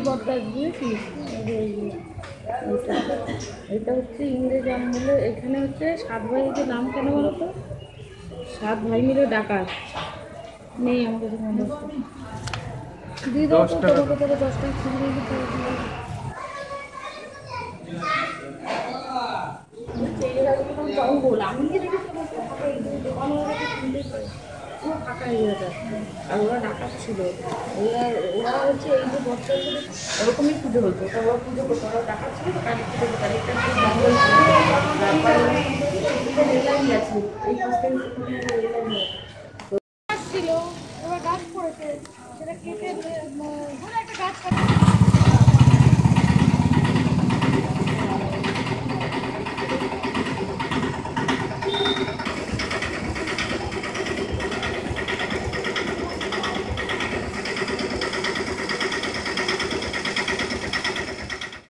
বটগাছ বুঝেছিস? এটা হচ্ছে ইংরেজ আমলে। এখানে হচ্ছে 7 ভাইয়ের নাম কেন বলো তো? 7 ভাই মিলে ডাকাত নেই আমার কাছে মনে হচ্ছে। দিয়ে দাও তো, তোমাকে তো 10 টাকা খুচরো দিতে হবে। জঙ্গল আমি কি দেখেছি পুরো ফাঁকা এরিয়াটা। আর ওরা ডাকাত ছিল। ওরা হচ্ছে এই যে বছর ওরকমই পুজো হতো। ওরা পুজো করতো, ওরা ডাকাত ছিল তো কালী পুজো করতো। একটা জঙ্গল ছিল, তারপরে আছে এই